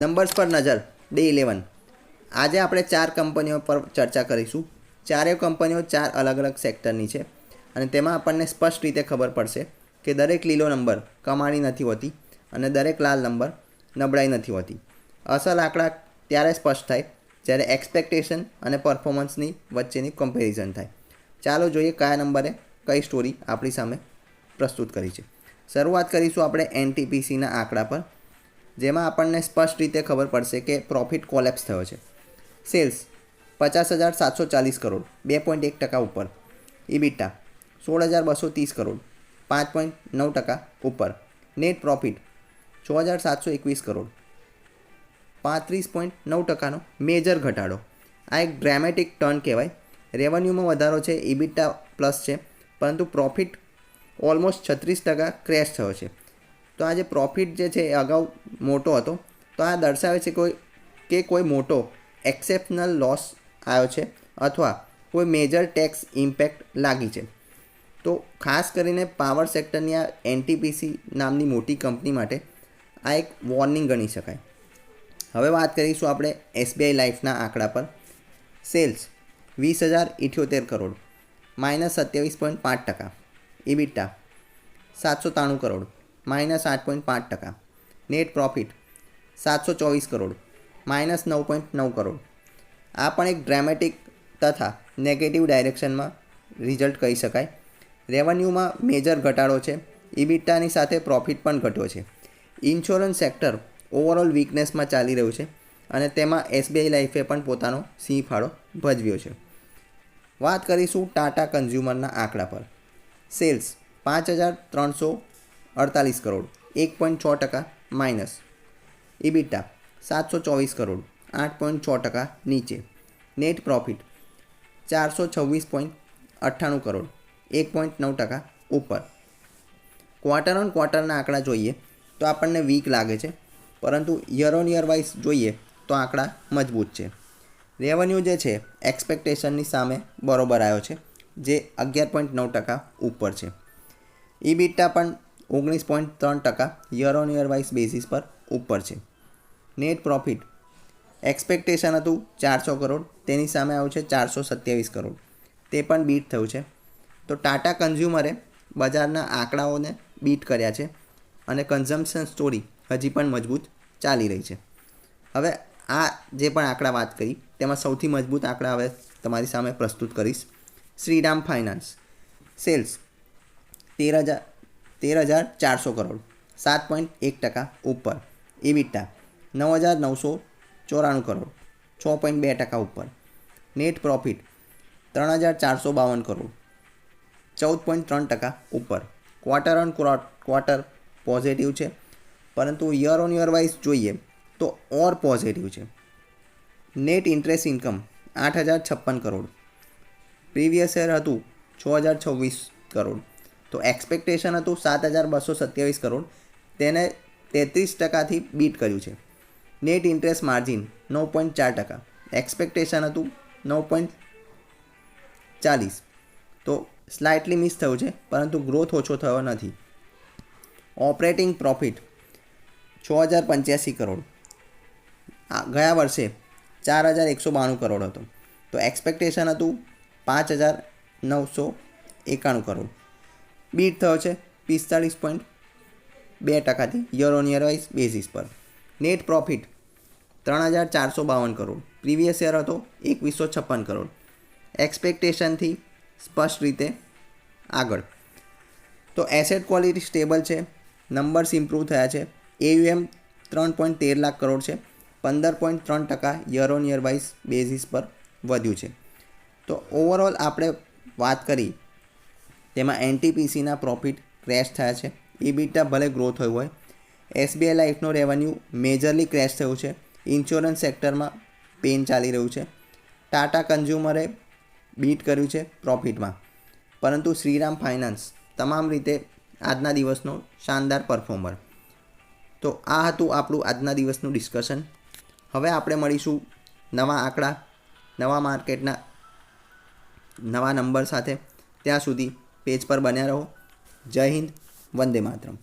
Numbers પર નજર day 11 આજે આપણે 4 કંપનીઓ પર ચર્ચા કરીશું। ચારેય કંપનીઓ 4 અલગ અલગ સેક્ટરની છે અને તેમાં આપણને સ્પષ્ટ રીતે ખબર પડશે કે દરેક લીલો નંબર કમાણી નથી હોતી અને દરેક લાલ નંબર નબળાઈ નથી હોતી। અસલ આંકડા ત્યારે સ્પષ્ટ થાય જ્યારે એક્સપેક્ટેશન અને પરફોર્મન્સની વચ્ચેની કમ્પેરિઝન થાય। ચાલો જોઈએ કયા નંબરે કઈ સ્ટોરી આપણી સામે પ્રસ્તુત કરી છે। શરૂઆત કરીશું આપણે એનટીપીસીના આંકડા પર, જેમાં આપણને સ્પષ્ટ રીતે ખબર પડશે કે પ્રોફિટ કોલેપ્સ થયો છે। સેલ્સ 50,740 કરોડ 2.1% ઉપર, ઇબિટા 16,230 કરોડ 5.9% ઉપર, નેટ પ્રોફિટ 6,721 કરોડ 35.9%નો મેજર ઘટાડો। આ એક ડ્રામેટિક ટર્ન કહેવાય। રેવન્યુમાં વધારો છે, ઇબિટા પ્લસ છે, પરંતુ પ્રોફિટ ઓલમોસ્ટ 36% ક્રેશ થયો છે। તો આ જે પ્રોફિટ જે છે એ અગાઉ મોટો હતો, તો આ દર્શાવે છે કે કોઈ મોટો એક્સેપ્શનલ લોસ આવ્યો છે અથવા કોઈ મેજર ટેક્સ ઇમ્પેક્ટ લાગી છે। તો ખાસ કરીને પાવર સેક્ટરની આ એનટીપીસી નામની મોટી કંપની માટે આ એક વોર્નિંગ ગણી શકાય। હવે વાત કરીશું આપણે એસબીઆઈ લાઈફના આંકડા પર। Sales 20,078 crore -27.5%, EBITDA 793 crore -8.5%, net profit 724 crore -9.9 crore. આ પણ એક ડ્રામેટિક તથા નેગેટિવ ડાયરેક્શનમાં રિઝલ્ટ કહી શકાય। રેવન્યુમાં મેજર ઘટાડો છે, ઇબિટાની સાથે પ્રોફિટ પણ ઘટ્યો છે। ઇન્સ્યોરન્સ સેક્ટર ઓવરઓલ વીકનેસમાં ચાલી રહ્યું છે અને તેમાં એસબીઆઈ લાઈફે પણ પોતાનો સિંહ ફાળો ભજવ્યો છે। વાત કરીશું ટાટા કન્ઝ્યુમરના આંકડા પર। સેલ્સ 5,348 કરોડ 1.6% માઇનસ, ઇબિટા 724 કરોડ 8.6% નીચે, નેટ પ્રોફિટ 426.98 કરોડ 1.9% ઉપર। ક્વાર્ટર ઓન ક્વાર્ટરના આંકડા જોઈએ તો આપણને વીક લાગે છે, પરંતુ યર ઓન યર વાઇઝ જોઈએ તો આંકડા મજબૂત છે। રેવન્યુ જે છે એક્સપેક્ટેશનની સામે બરોબર આવ્યો છે, જે 11.9% ઉપર છે। ઇબિટા પણ 19.3% year on year wise basis પર ઉપર છે। નેટ પ્રોફિટ એક્સપેક્ટેશન હતું 400 કરોડ, તેની સામે આવ્યું છે 427 કરોડ, તે પણ બીટ થયું છે। તો ટાટા કન્ઝ્યુમરે બજારના આંકડાઓને બીટ કર્યા છે અને કન્ઝમ્પશન સ્ટોરી હજી પણ મજબૂત ચાલી રહી છે। હવે આ જે પણ આંકડા વાત કરી તેમાં સૌથી મજબૂત આંકડા હવે તમારી સામે પ્રસ્તુત કરીશ। શ્રીરામ ફાઇનાન્સ સેલ્સ 13,400 કરોડ 7.1% ઉપર, ઇબિટા 9,994 કરોડ 6.2% ઉપર, નેટ પ્રોફિટ 3,452 કરોડ 14.3% ઉપર। ક્વાર્ટર ઓન ક્વાર્ટર પોઝિટિવ છે, પરંતુ યર ઓન યર વાઇઝ જોઈએ તો ઓર પોઝિટિવ છે। Net interest income 8,056 crore, previous year હતું 6,026 કરોડ, તો એક્સપેક્ટેશન હતું 7,227 કરોડ, તેને 33%થી બીટ કર્યું છે। નેટ ઇન્ટરેસ્ટ માર્જિન 9.4%, એક્સપેક્ટેશન હતું 9.40, તો સ્લાઇટલી મિસ થયું છે, પરંતુ ગ્રોથ ઓછો થયો નથી। ઓપરેટિંગ પ્રોફિટ 6,085 કરોડ, ગયા વર્ષે 4,192 કરોડ હતો, તો એક્સપેક્ટેશન હતું 5,991 કરોડ, બીટ થયો છે 45.2%થી year on year wise basis પર। Net profit 3,452 crore, previous year હતો 2,156 કરોડ, એક્સપેક્ટેશનથી સ્પષ્ટ રીતે આગળ। તો એસેટ ક્વોલિટી સ્ટેબલ છે, નંબર્સ ઇમ્પ્રૂવ થયા છે। એયુએમ 3.13 લાખ કરોડ છે, 15.3% year on year wise basis પર વધ્યું છે। તો ઓવરઓલ આપણે વાત કરી તેમાં એનટીપીસીના પ્રોફિટ ક્રેશ થયા છે, ઇબિટા ભલે ગ્રો થયું હોય, એસબીઆઈ લાઈફનો રેવન્યુ મેજરલી ક્રેશ થયું છે, ઇન્સ્યોરન્સ સેક્ટરમાં પેન ચાલી રહ્યું છે, ટાટા કન્ઝ્યુમરે બીટ કર્યું છે પ્રોફિટમાં, પરંતુ શ્રીરામ ફાઇનાન્સ તમામ રીતે આજના દિવસનો શાનદાર પરફોર્મર। તો આ હતું આપણું આજના દિવસનું ડિસ્કશન। હવે આપણે મળીશું નવા આંકડા, નવા માર્કેટના નવા નંબર સાથે। ત્યાં સુધી પેજ પર બન્યા રહો। જય હિન્દ, વંદે માતરમ।